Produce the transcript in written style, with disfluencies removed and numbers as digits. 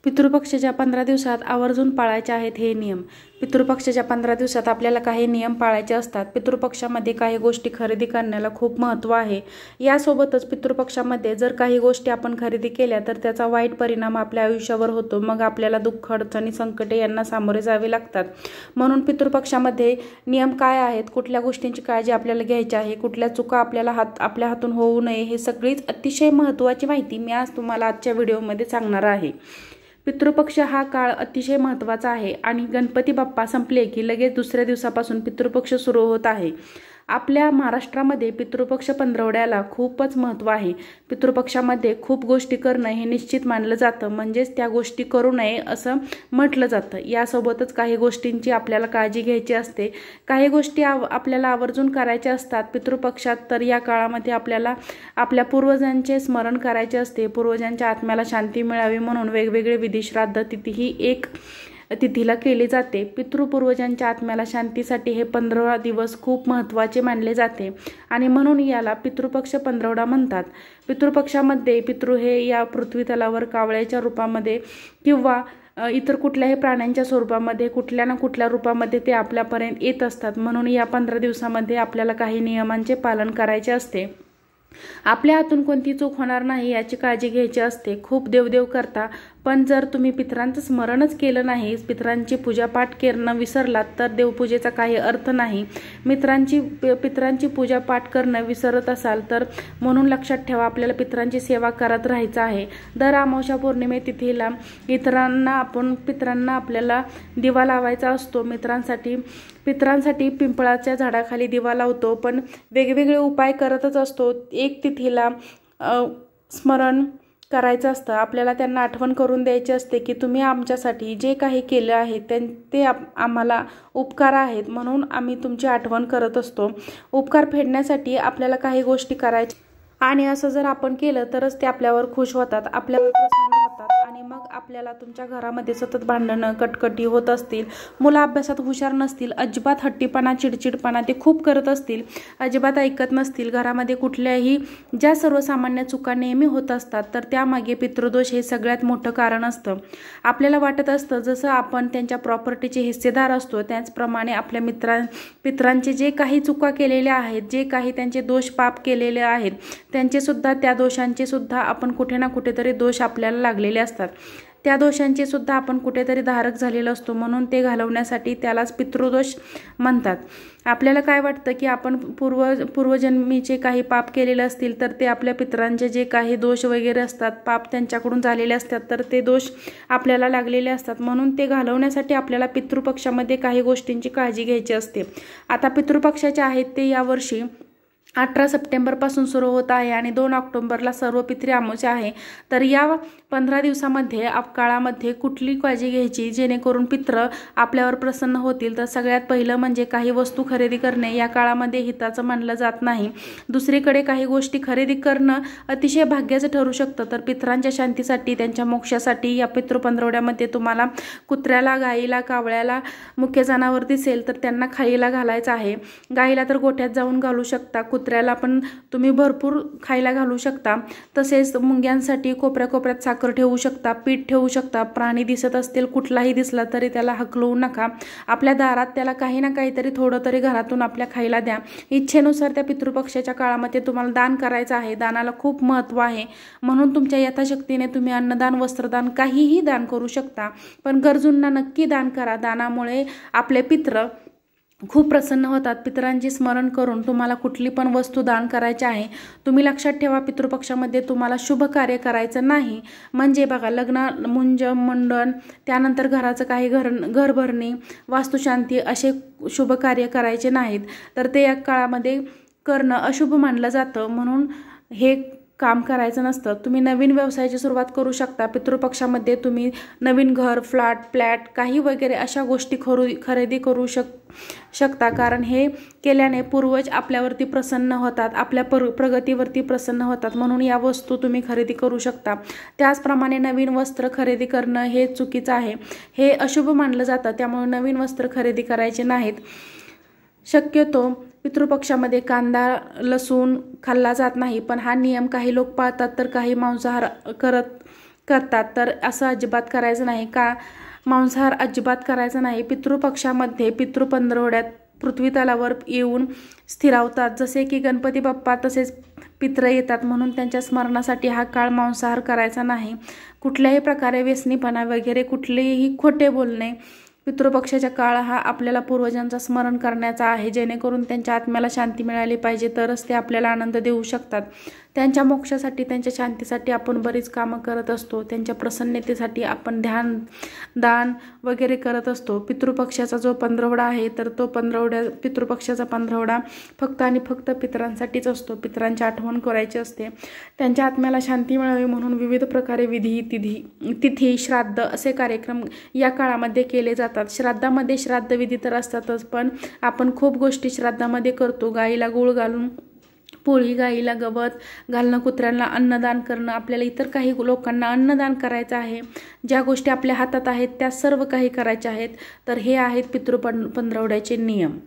पितृपक्षाच्या 15 दिवसात आवर्जून पाळायचे आहेत हे नियम। पितृपक्षाच्या 15 दिवसात आपल्याला काही नियम पाळायचे असतात। पितृपक्षामध्ये काही गोष्टी खरेदी करण्याला खूप महत्त्व आहे। यासोबतच पितृपक्षामध्ये जर काही गोष्टी आपण खरेदी केल्या तर त्याचा वाईट परिणाम आपल्या आयुष्यावर होतो। मग आपल्याला दुःख, अडचणी, संकटे यांना सामोरे जावे लागतात। म्हणून पितृपक्षामध्ये नियम काय आहेत, कुठल्या गोष्टींची काळजी आपल्याला घ्यायची आहे, कुठल्या चुका आपल्या हातून होऊ नये, हे सगळीच अतिशय महत्त्वाची माहिती मी आज तुम्हाला आजच्या व्हिडिओमध्ये सांगणार आहे। पितृपक्ष हा काळ अतिशय महत्त्वाचा आहे आणि गणपती बाप्पा संपले की लगेच दुसऱ्या दिवसापासून पितृपक्ष सुरू होत आहे। आपल्या महाराष्ट्रामध्ये पितृपक्ष पंधरवड्याला खूपच महत्त्व आहे। पितृपक्षामध्ये खूप गोष्टी करणं हे निश्चित मानलं जातं, म्हणजेच त्या गोष्टी करू नये असं म्हटलं जातं। यासोबतच काही गोष्टींची आपल्याला काळजी घ्यायची असते। काही गोष्टी आपल्याला आवर्जून करायच्या असतात पितृपक्षात। तर या काळामध्ये आपल्याला आपल्या पूर्वजांचे स्मरण करायचे असते। पूर्वजांच्या आत्म्याला शांती मिळावी म्हणून वेगवेगळे विधी, श्राद्ध, तिथी ही एक तिथीला केली जाते। पितृपूर्वजांच्या आत्म्याला शांतीसाठी हे 15 दिवस खूप महत्त्वाचे मानले जाते आणि म्हणून याला पितृपक्ष पंधरवडा म्हणतात। पितृपक्षामध्ये पितृ हे या पृथ्वी तलावर कावळ्याच्या रूपामध्ये किंवा इतर कुठल्याही प्राण्यांच्या स्वरूपामध्ये कुठल्या ना कुठल्या रूपामध्ये ते आपल्यापर्यंत येत असतात। म्हणून या 15 दिवसामध्ये आपल्याला काही नियमांचे पालन करायचे असते। आपल्या हातून कोणती चूक होणार नाही याची काळजी घ्यायची असते। खूप देवदेव करता, पण जर तुम्ही पितरांचं स्मरणच केलं नाही, पितरांची पूजापाठ करणं विसरलात तर देवपूजेचा काही अर्थ नाही। पितरांची पूजापाठ करणं विसरत असाल तर म्हणून लक्षात ठेवा, आपल्याला पितरांची सेवा करत राहायचं आहे। दर अमावस्या पौर्णिमे तिथीला पितरांना आपल्याला दिवा लावायचा असतो। पितरांसाठी पिंपळाच्या झाडाखाली दिवा लावतो, पण वेगवेगळे उपाय करतच असतो। एक तिथीला स्मरण करायचं असतं। आपल्याला त्यांना आठवण करून द्यायची असते की तुम्ही आमच्यासाठी जे काही केलं आहे ते आम्हाला उपकार आहेत, म्हणून आम्ही तुमची आठवण करत असतो। उपकार फेडण्यासाठी आपल्याला काही गोष्टी करायच्या आणि असं जर आपण केलं तरच ते आपल्यावर खुश होतात, आपल्यावर प्रसन्न होतात आणि मग आपल्याला तुमच्या घरामध्ये सतत भांडणं, कटकटी होत असतील, मुलं अभ्यासात हुशार नसतील, अजिबात हट्टीपणा, चिडचिडपणा ते खूप करत असतील, अजिबात ऐकत नसतील, घरामध्ये कुठल्याही ज्या सर्वसामान्य चुका नेहमी होत असतात, तर त्यामागे पितृदोष हे सगळ्यात मोठं कारण असतं। आपल्याला वाटत असतं जसं आपण त्यांच्या प्रॉपर्टीचे हिस्सेदार असतो, त्याचप्रमाणे आपल्या पितरांचे जे काही चुका केलेल्या आहेत, जे काही त्यांचे दोष पाप केलेले आहेत, त्या दोषांचे सुद्धा आपण कुठे ना कुठेतरी दोष आपल्याला लागलेले असतात। त्या दोषांचे सुद्धा आपण कुठेतरी धारक झालेलो असतो, म्हणून ते घालवण्यासाठी त्यालाच पितृदोष म्हणतात। आपल्याला काय वाटतं की आपण पूर्वजन्मीचे काही पाप केलेले असतील तर ते आपल्या पितरांचे जे काही दोष वगैरे असतात, पाप त्यांच्याकडून झालेले असतात, तर ते दोष आपल्याला लागलेले असतात। म्हणून ते घालवण्यासाठी आपल्याला पितृपक्षामध्ये काही गोष्टींची काळजी घ्यायची असते। आता पितृपक्षाचे आहेत ते यावर्षी 18 सप्टेंबरपासून सुरू होत आहे आणि 2 ऑक्टोबरला सर्व पितृ अमावस्या आहे। तर या 15 दिवसामध्ये काळामध्ये कुठली काळजी घ्यायची जेणेकरून पितृ आपल्यावर प्रसन्न होतील, तर सगळ्यात पहिलं म्हणजे काही वस्तू खरेदी करणे या काळामध्ये हिताचं मानलं जात नाही। दुसरीकडे काही गोष्टी खरेदी करणं अतिशय भाग्याचं ठरू शकतं। तर पितरांच्या शांतीसाठी, त्यांच्या मोक्षासाठी या पितृ पंधरवड्यामध्ये तुम्हाला कुत्र्याला, गाईला, कावळ्याला, मुख्य जनावर दिसेल तर त्यांना खायला घालायचं आहे। गाईला तर गोठ्यात जाऊन घालू शकता, कुत्र्याला पण तुम्ही भरपूर खायला घालू शकता। तसेच मुंग्यांसाठी कोपऱ्यात साखर ठेवू शकता, पीठ ठेवू शकता। प्राणी दिसत असतील, कुठलाही दिसला तरी त्याला हकलवू नका, आपल्या दारात त्याला काही ना काहीतरी थोडं तरी घरातून आपल्या खायला द्या। इच्छेनुसार त्या पितृपक्षाच्या काळामध्ये तुम्हाला दान करायचं आहे। दानाला खूप महत्त्व आहे, म्हणून तुमच्या यथाशक्तीने तुम्ही अन्नदान, वस्त्रदान, काहीही दान करू शकता, पण गरजूंना नक्की दान करा। दानामुळे आपले पितृ खूप प्रसन्न होतात। पितरांचे स्मरण करून तुम्हाला कुठली पण वस्तू दान करायची आहे। तुम्ही लक्षात ठेवा, पितृपक्षामध्ये तुम्हाला शुभ कार्य करायचं नाही, म्हणजे बघा लग्न, मुंज, मुंडन, त्यानंतर घराचं काही घर भरणी, वास्तुशांती असे शुभ कार्य करायचे नाहीत, तर ते या काळामध्ये करणं अशुभ मानलं जातं, म्हणून हे काम करायचं नसतं। तुम्ही नवीन व्यवसायाची सुरुवात करू शकता। पितृपक्षामध्ये तुम्ही नवीन घर, फ्लॅट काही वगैरे अशा गोष्टी खरेदी करू शकता, कारण हे केल्याने पूर्वज आपल्यावरती प्रसन्न होतात, आपल्या प्रगतीवरती प्रसन्न होतात, म्हणून या वस्तू तुम्ही खरेदी करू शकता। त्याचप्रमाणे नवीन वस्त्र खरेदी करणं हे चुकीचं आहे, हे अशुभ मानलं जातं, त्यामुळे नवीन वस्त्र खरेदी करायचे नाहीत। शक्यतो पितृपक्षामध्ये कांदा, लसूण खाल्ला जात नाही, पण हा नियम काही लोक पाळतात तर काही मांसाहार करतात, तर असं अजिबात करायचं नाही. का मांसाहार अजिबात करायचा नाही. पितृपक्षामध्ये पितृपंधरवड्यात पृथ्वी तलावर येऊन स्थिरावतात. जसे की गणपती बाप्पा तसेच पितृ येतात, म्हणून त्यांच्या स्मरणासाठी हा काळ मांसाहार करायचा नाही. कुठल्याही प्रकारे व्यसनीपणा वगैरे कुठलेही खोटे बोलणे. पितृपक्षाचा काळ हा आपल्याला पूर्वजांचा स्मरण करण्याचा आहे, जेणेकरून त्यांच्या आत्म्याला शांती मिळाली पाहिजे, तरच ते आपल्याला आनंद देऊ शकतात. त्यांच्या मोक्षासाठी, त्यांच्या शांतीसाठी आपण बरीच कामं करत असतो. त्यांच्या प्रसन्नतेसाठी आपण ध्यान, दान वगैरे करत असतो. पितृपक्षाचा जो पंधरवडा आहे, तर तो पितृपक्षाचा पंधरवडा फक्त आणि फक्त पितरांसाठीच असतो. पितरांची आठवण करायची असते. त्यांच्या आत्म्याला शांती मिळावी म्हणून विविध प्रकारे विधी, तिथी, श्राद्ध असे कार्यक्रम या काळामध्ये केले जातात. श्राद्धामध्ये श्राद्धविधी तर असतातच, पण आपण खूप गोष्टी श्राद्धामध्ये करतो. गाईला गूळ घालून पोळी, गाईला गवत घालणं, कुत्र्यांना अन्नदान करणं, आपल्याला इतर काही लोकांना अन्नदान करायचं आहे. ज्या गोष्टी आपल्या हातात आहेत त्या सर्व काही करायच्या आहेत. तर हे आहेत पंधरवड्याचे नियम.